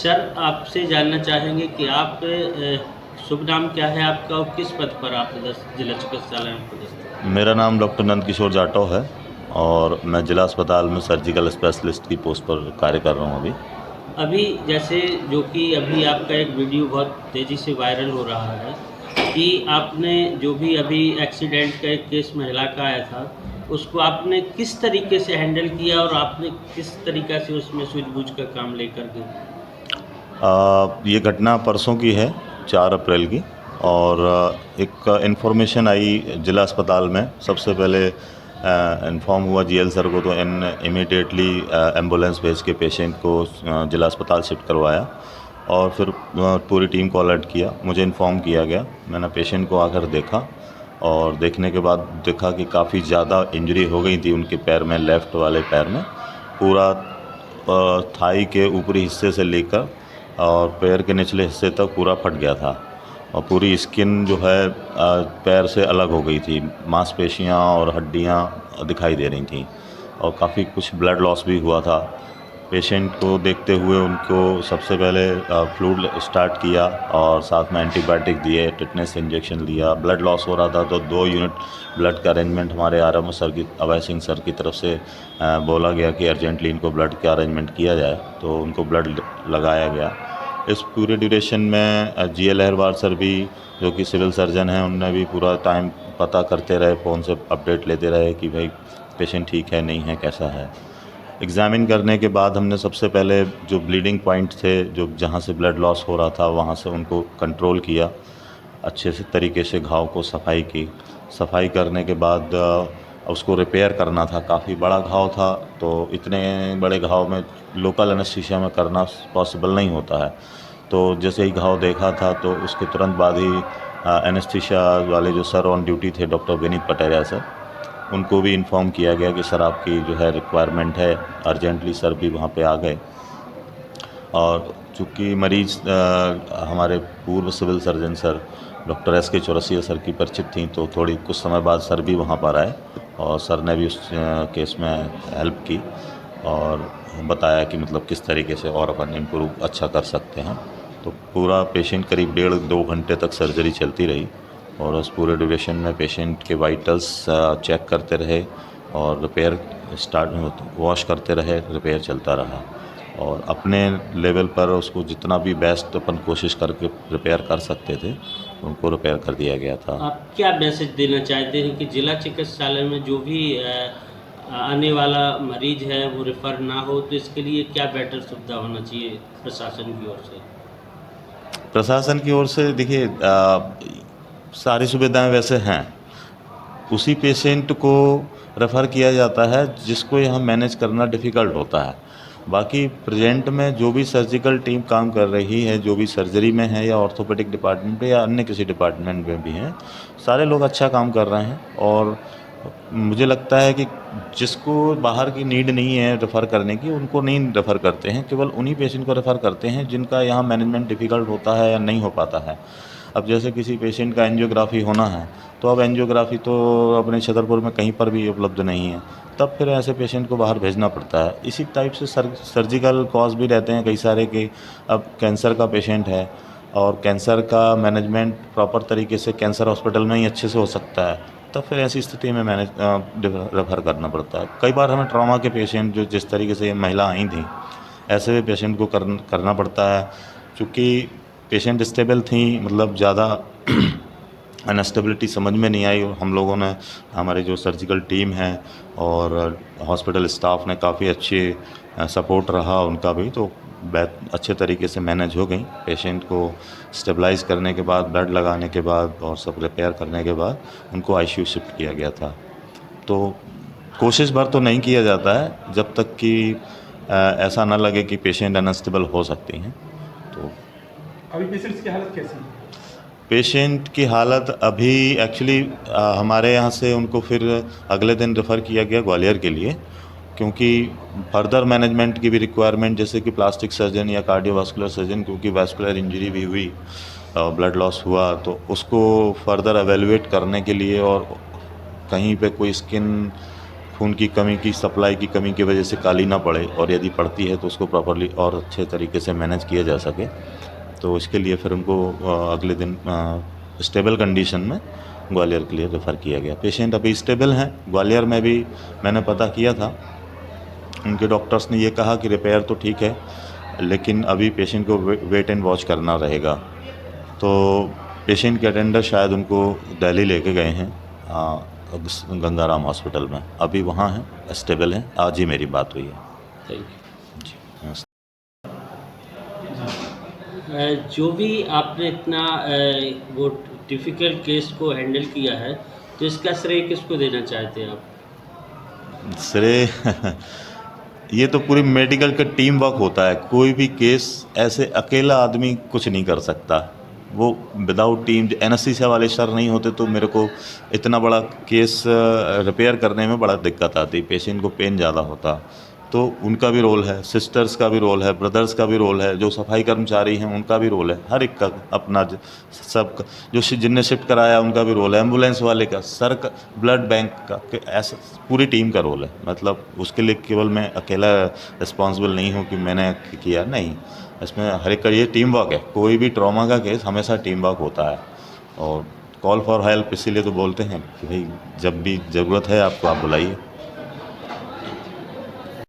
Sir, आपसे जानना चाहेंगे कि आप शुभ नाम क्या है आपका और किस पद पर आप जिला चिकित्सालय में पदस्थ हैं? मेरा नाम डॉक्टर नंदकिशोर जाटव है और मैं जिला अस्पताल में सर्जिकल स्पेशलिस्ट की पोस्ट पर कार्य कर रहा हूँ अभी। अभी जैसे जो कि अभी आपका एक वीडियो बहुत तेज़ी से वायरल हो रहा है कि आपने जो भी अभी एक्सीडेंट का एक केस महिला का आया था, उसको आपने किस तरीके से हैंडल किया और आपने किस तरीक़ा से उसमें सूझबूझ का काम लेकर के ये घटना परसों की है, 4 अप्रैल की। और एक इन्फॉर्मेशन आई जिला अस्पताल में। सबसे पहले इन्फॉर्म हुआ जीएल सर को, तो इमीडिएटली एम्बुलेंस भेज के पेशेंट को जिला अस्पताल शिफ्ट करवाया और फिर पूरी टीम को अलर्ट किया। मुझे इन्फॉर्म किया गया, मैंने पेशेंट को आकर देखा और देखने के बाद देखा कि काफ़ी ज़्यादा इंजरी हो गई थी उनके पैर में, लेफ़्ट वाले पैर में। पूरा थाई के ऊपरी हिस्से से लेकर और पैर के निचले हिस्से तक पूरा फट गया था और पूरी स्किन जो है पैर से अलग हो गई थी। मांसपेशियाँ और हड्डियाँ दिखाई दे रही थीं और काफ़ी कुछ ब्लड लॉस भी हुआ था। पेशेंट को देखते हुए उनको सबसे पहले फ्लूइड स्टार्ट किया और साथ में एंटीबायोटिक दिए, टिटनेस इंजेक्शन लिया। ब्लड लॉस हो रहा था तो 2 यूनिट ब्लड का अरेंजमेंट हमारे आरएमओ सर की, अभय सिंह सर की तरफ से बोला गया कि अर्जेंटली इनको ब्लड का अरेंजमेंट किया जाए, तो उनको ब्लड लगाया गया। इस पूरे ड्यूरेशन में जीएल अहरवार सर भी, जो कि सिविल सर्जन हैं, उनने भी पूरा टाइम पता करते रहे, फ़ोन से अपडेट लेते रहे कि भाई पेशेंट ठीक है, नहीं है, कैसा है। एग्ज़ामिन करने के बाद हमने सबसे पहले जो ब्लीडिंग पॉइंट थे, जो जहाँ से ब्लड लॉस हो रहा था, वहाँ से उनको कंट्रोल किया। अच्छे से तरीके से घाव को सफाई की। सफाई करने के बाद उसको रिपेयर करना था। काफ़ी बड़ा घाव था, तो इतने बड़े घाव में लोकल एनेस्थीसिया में करना पॉसिबल नहीं होता है। तो जैसे ही घाव देखा था तो उसके तुरंत बाद ही एनेस्थीसिया वाले जो सर ऑन ड्यूटी थे, डॉक्टर विनीत पटेरिया सर, उनको भी इन्फॉर्म किया गया कि सर आपकी जो है रिक्वायरमेंट है। अर्जेंटली सर भी वहाँ पे आ गए और चूँकि मरीज़ हमारे पूर्व civil surgeon sir doctor S K. Chaurasia sir की परिचित थी, तो थोड़ी कुछ समय बाद सर भी वहाँ पर आए और सर ने भी उस केस में हेल्प की और बताया कि मतलब किस तरीके से और अपन इम्प्रूव अच्छा कर सकते हैं। तो पूरा पेशेंट करीब 1.5-2 घंटे तक सर्जरी चलती रही और उस पूरे ड्यूरेशन में पेशेंट के वाइटल्स चेक करते रहे और रिपेयर वॉश करते रहे, रिपेयर चलता रहा और अपने लेवल पर उसको जितना भी बेस्ट अपन कोशिश करके रिपेयर कर सकते थे, उनको रिपेयर कर दिया गया था। आप क्या मैसेज देना चाहते हैं कि जिला चिकित्सालय में जो भी आने वाला मरीज है वो रेफ़र ना हो, तो इसके लिए क्या बेटर सुविधा होना चाहिए प्रशासन की ओर से? प्रशासन की ओर से देखिए, सारी सुविधाएं वैसे हैं। उसी पेशेंट को रेफ़र किया जाता है जिसको यहाँ मैनेज करना डिफ़िकल्ट होता है। बाकी प्रेजेंट में जो भी सर्जिकल टीम काम कर रही है, जो भी सर्जरी में है या ऑर्थोपेडिक डिपार्टमेंट में या अन्य किसी डिपार्टमेंट में भी हैं, सारे लोग अच्छा काम कर रहे हैं और मुझे लगता है कि जिसको बाहर की नीड नहीं है रेफ़र करने की, उनको नहीं रेफ़र करते हैं। केवल उन्हीं पेशेंट को रेफ़र करते हैं जिनका यहाँ मैनेजमेंट डिफ़िकल्ट होता है या नहीं हो पाता है। अब जैसे किसी पेशेंट का एंजियोग्राफ़ी होना है, तो अब एंजियोग्राफ़ी तो अपने छतरपुर में कहीं पर भी उपलब्ध नहीं है, तब फिर ऐसे पेशेंट को बाहर भेजना पड़ता है। इसी टाइप से सर्जिकल कॉज भी रहते हैं कई सारे कि अब कैंसर का पेशेंट है और कैंसर का मैनेजमेंट प्रॉपर तरीके से कैंसर हॉस्पिटल में ही अच्छे से हो सकता है, तब फिर ऐसी स्थिति में रेफ़र करना पड़ता है। कई बार हमें ट्रॉमा के पेशेंट, जो जिस तरीके से ये महिला आई थी, ऐसे भी पेशेंट को करना पड़ता है। चूँकि पेशेंट स्टेबल थी, मतलब ज़्यादा अनस्टेबिलिटी समझ में नहीं आई और हम लोगों ने, हमारी जो सर्जिकल टीम है और हॉस्पिटल स्टाफ ने काफ़ी अच्छे सपोर्ट रहा उनका भी, तो अच्छे तरीके से मैनेज हो गई। पेशेंट को स्टेबलाइज़ करने के बाद, ब्लड लगाने के बाद और सब रिपेयर करने के बाद उनको आईसीयू शिफ्ट किया गया था। तो कोशिश भर तो नहीं किया जाता है जब तक कि ऐसा ना लगे कि पेशेंट अनस्टेबल हो सकती हैं। तो अभी पेशेंट्स की हालत कैसी है? पेशेंट की हालत अभी एक्चुअली हमारे यहाँ से उनको फिर अगले दिन रेफ़र किया गया ग्वालियर के लिए, क्योंकि फर्दर मैनेजमेंट की भी रिक्वायरमेंट, जैसे कि प्लास्टिक सर्जन या कार्डियोवास्कुलर सर्जन, क्योंकि वास्कुलर इंजरी भी हुई, ब्लड लॉस हुआ, तो उसको फर्दर एवेलुएट करने के लिए और कहीं पे कोई स्किन खून की कमी की सप्लाई की कमी की वजह से काली ना पड़े, और यदि पड़ती है तो उसको प्रॉपरली और अच्छे तरीके से मैनेज किया जा सके। तो इसके लिए फिर उनको अगले दिन स्टेबल कंडीशन में ग्वालियर के लिए रेफ़र किया गया। पेशेंट अभी स्टेबल हैं। ग्वालियर में भी मैंने पता किया था, उनके डॉक्टर्स ने ये कहा कि रिपेयर तो ठीक है, लेकिन अभी पेशेंट को वेट एंड वॉच करना रहेगा। तो पेशेंट के अटेंडर शायद उनको दिल्ली लेके गए हैं गंगाराम हॉस्पिटल में, अभी वहाँ हैं, स्टेबल हैं। आज ही मेरी बात हुई है। थैंक जी, नमस्ते। यू। जो भी आपने इतना वो डिफ़िकल्ट केस को हैंडल किया है, तो इसका श्रेय किसको देना चाहते हैं आप? श्रेय ये तो पूरी मेडिकल का टीम वर्क होता है। कोई भी केस ऐसे अकेला आदमी कुछ नहीं कर सकता। वो विदाउट टीम, एनेस्थीसिया वाले सर नहीं होते तो मेरे को इतना बड़ा केस रिपेयर करने में बड़ा दिक्कत आती। पेशेंट को पेन ज़्यादा होता, तो उनका भी रोल है, सिस्टर्स का भी रोल है, ब्रदर्स का भी रोल है, जो सफाई कर्मचारी हैं उनका भी रोल है, हर एक का अपना सब जो जिनने शिफ्ट कराया उनका भी रोल है, एम्बुलेंस वाले का, सर का, ब्लड बैंक का, ऐसा पूरी टीम का रोल है। मतलब उसके लिए केवल मैं अकेला रिस्पॉन्सिबल नहीं हूँ कि मैंने किया, नहीं, इसमें हर एक का ये टीम वर्क है। कोई भी ट्रॉमा का केस हमेशा टीम वर्क होता है, और कॉल फॉर हेल्प इसीलिए तो बोलते हैं कि भाई जब भी ज़रूरत है आपको, आप बुलाइए।